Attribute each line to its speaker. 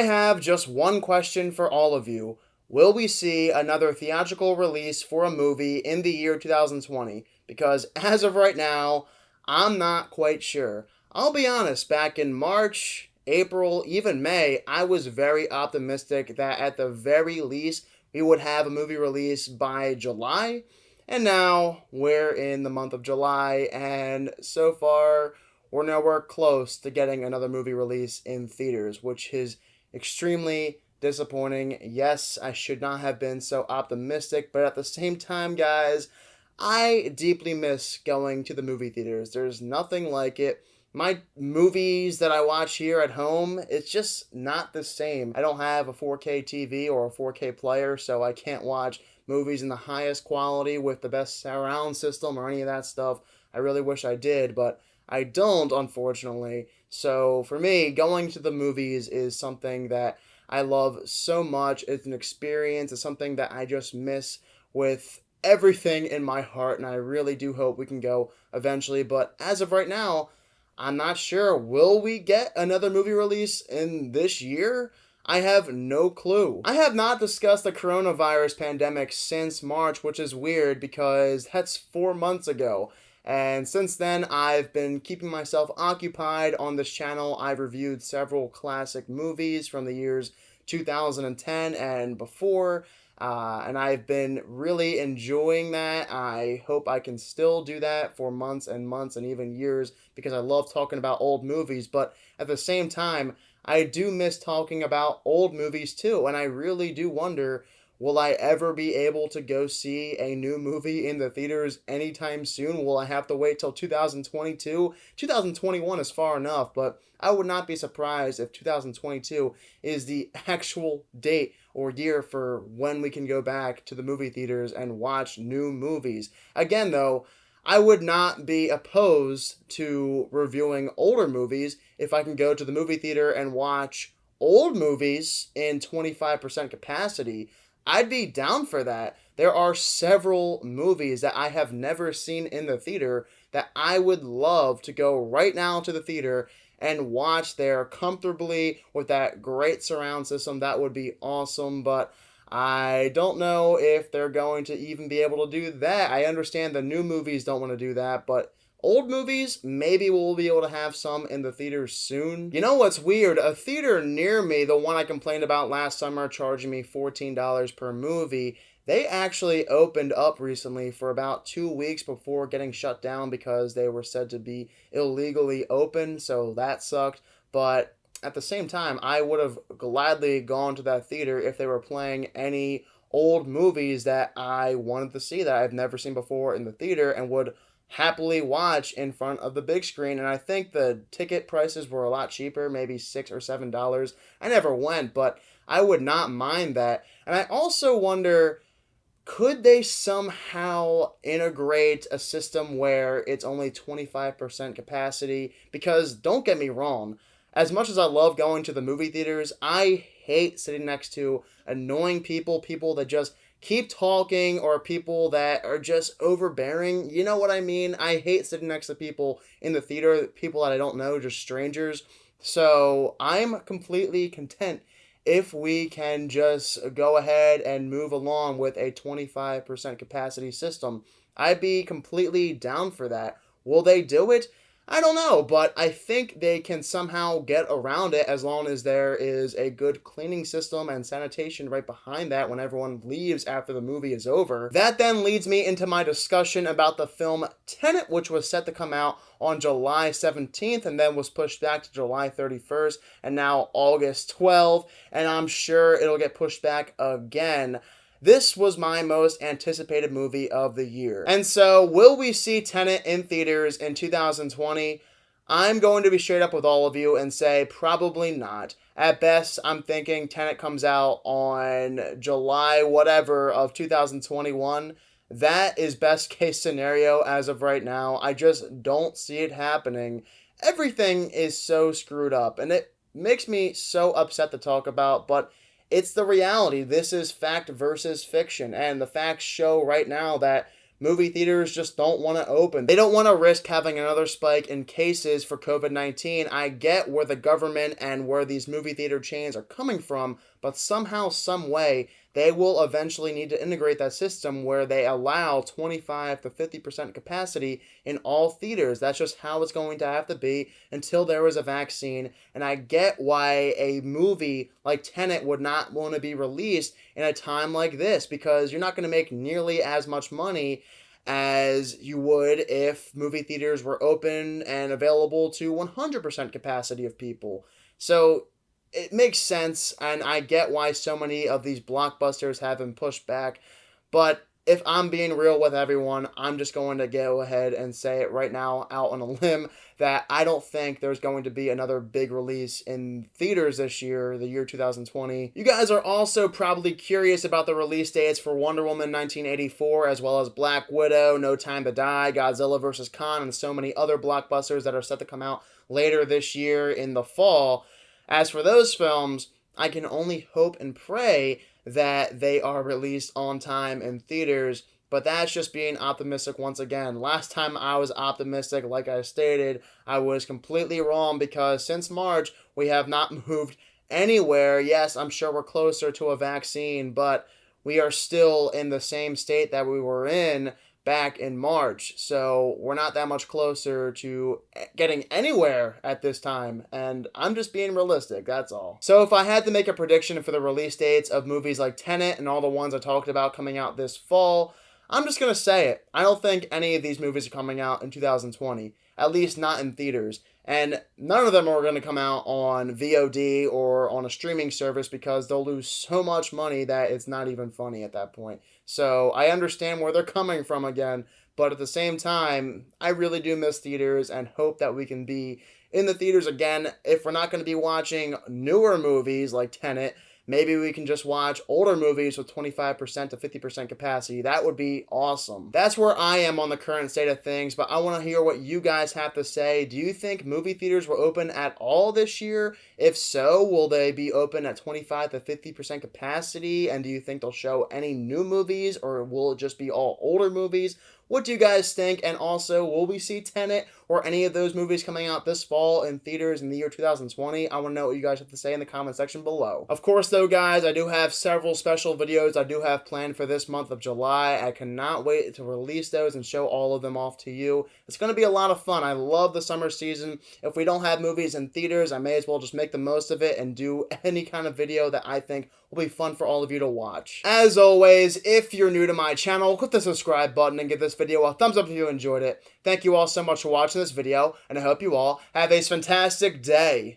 Speaker 1: I have just one question for all of you. Will we see another theatrical release for a movie in the year 2020? Because as of right now, I'm not quite sure. I'll be honest, back in March, April, even May, I was very optimistic that at the very least we would have a movie release by July. And now we're in the month of July, and so far we're nowhere close to getting another movie release in theaters, which is extremely disappointing. Yes, I should not have been so optimistic, but at the same time, guys, I deeply miss going to the movie theaters. There's nothing like it. My movies that I watch here at home, it's just not the same. I don't have a 4K TV or a 4K player, so I can't watch movies in the highest quality with the best surround system or any of that stuff. I really wish I did, but I don't, unfortunately. So for me, going to the movies is something that I love so much. It's an experience. It's something that I just miss with everything in my heart, and I really do hope we can go eventually. But as of right now, I'm not sure. Will we get another movie release in this year? I have no clue. I have not discussed the coronavirus pandemic since March, which is weird because that's 4 months ago. And since then, I've been keeping myself occupied on this channel. I've reviewed several classic movies from the years 2010 and before. And I've been really enjoying that. I hope I can still do that for months and months and even years because I love talking about old movies. But at the same time, I do miss talking about old movies too. And I really do wonder, will I ever be able to go see a new movie in the theaters anytime soon? Will I have to wait till 2022? 2021 is far enough, but I would not be surprised if 2022 is the actual date or year for when we can go back to the movie theaters and watch new movies. Again, though, I would not be opposed to reviewing older movies if I can go to the movie theater and watch old movies in 25% capacity. I'd be down for that. There are several movies that I have never seen in the theater that I would love to go right now to the theater and watch there comfortably with that great surround system. That would be awesome, but I don't know if they're going to even be able to do that. I understand the new movies don't want to do that, but old movies, maybe we'll be able to have some in the theaters soon. You know what's weird? A theater near me, the one I complained about last summer, charging me $14 per movie, they actually opened up recently for about 2 weeks before getting shut down because they were said to be illegally open, so that sucked. But at the same time, I would have gladly gone to that theater if they were playing any old movies that I wanted to see that I've never seen before in the theater and would happily watch in front of the big screen. And I think the ticket prices were a lot cheaper, maybe $6 or $7. I never went, but I would not mind that. And I also wonder, could they somehow integrate a system where it's only 25% capacity? Because don't get me wrong, as much as I love going to the movie theaters, I hate sitting next to annoying people, people that just keep talking, or people that are just overbearing. You know what I mean? I hate sitting next to people in the theater, people that I don't know, just strangers. So I'm completely content if we can just go ahead and move along with a 25% capacity system. I'd be completely down for that. Will they do it? I don't know, but I think they can somehow get around it as long as there is a good cleaning system and sanitation right behind that when everyone leaves after the movie is over. That then leads me into my discussion about the film Tenet, which was set to come out on July 17th and then was pushed back to July 31st and now August 12th, and I'm sure it'll get pushed back again. This was my most anticipated movie of the year. And so, will we see Tenet in theaters in 2020? I'm going to be straight up with all of you and say probably not. At best, I'm thinking Tenet comes out on July whatever of 2021. That is best case scenario as of right now. I just don't see it happening. Everything is so screwed up, and it makes me so upset to talk about, but it's the reality. This is fact versus fiction, and the facts show right now that movie theaters just don't want to open. They don't want to risk having another spike in cases for COVID-19. I get where the government and where these movie theater chains are coming from, but somehow, some way, they will eventually need to integrate that system where they allow 25 to 50% capacity in all theaters. That's just how it's going to have to be until there is a vaccine. And I get why a movie like Tenet would not want to be released in a time like this, because you're not going to make nearly as much money as you would if movie theaters were open and available to 100% capacity of people. So it makes sense, and I get why so many of these blockbusters have been pushed back, but if I'm being real with everyone, I'm just going to go ahead and say it right now out on a limb that I don't think there's going to be another big release in theaters this year, the year 2020. You guys are also probably curious about the release dates for Wonder Woman 1984, as well as Black Widow, No Time to Die, Godzilla vs. Kong, and so many other blockbusters that are set to come out later this year in the fall. As for those films, I can only hope and pray that they are released on time in theaters, but that's just being optimistic once again. Last time I was optimistic, like I stated, I was completely wrong, because since March, we have not moved anywhere. Yes, I'm sure we're closer to a vaccine, but we are still in the same state that we were in back in March. So we're not that much closer to getting anywhere at this time, and I'm just being realistic, that's all. So if I had to make a prediction for the release dates of movies like Tenet and all the ones I talked about coming out this fall, I'm just going to say it. I don't think any of these movies are coming out in 2020, at least not in theaters. And none of them are going to come out on VOD or on a streaming service, because they'll lose so much money that it's not even funny at that point. So I understand where they're coming from again, but at the same time, I really do miss theaters and hope that we can be in the theaters again. If we're not going to be watching newer movies like Tenet, maybe we can just watch older movies with 25% to 50% capacity. That would be awesome. That's where I am on the current state of things, but I want to hear what you guys have to say. Do you think movie theaters will open at all this year? If so, will they be open at 25 to 50% capacity? And do you think they'll show any new movies, or will it just be all older movies? What do you guys think? And also, will we see Tenet or any of those movies coming out this fall in theaters in the year 2020? I want to know what you guys have to say in the comment section below. Of course, though, guys, I do have several special videos I do have planned for this month of July. I cannot wait to release those and show all of them off to you. It's going to be a lot of fun. I love the summer season. If we don't have movies in theaters, I may as well just make the most of it and do any kind of video that I think will be fun for all of you to watch. As always, if you're new to my channel, click the subscribe button and give this video a thumbs up if you enjoyed it. Thank you all so much for watching this video, and I hope you all have a fantastic day.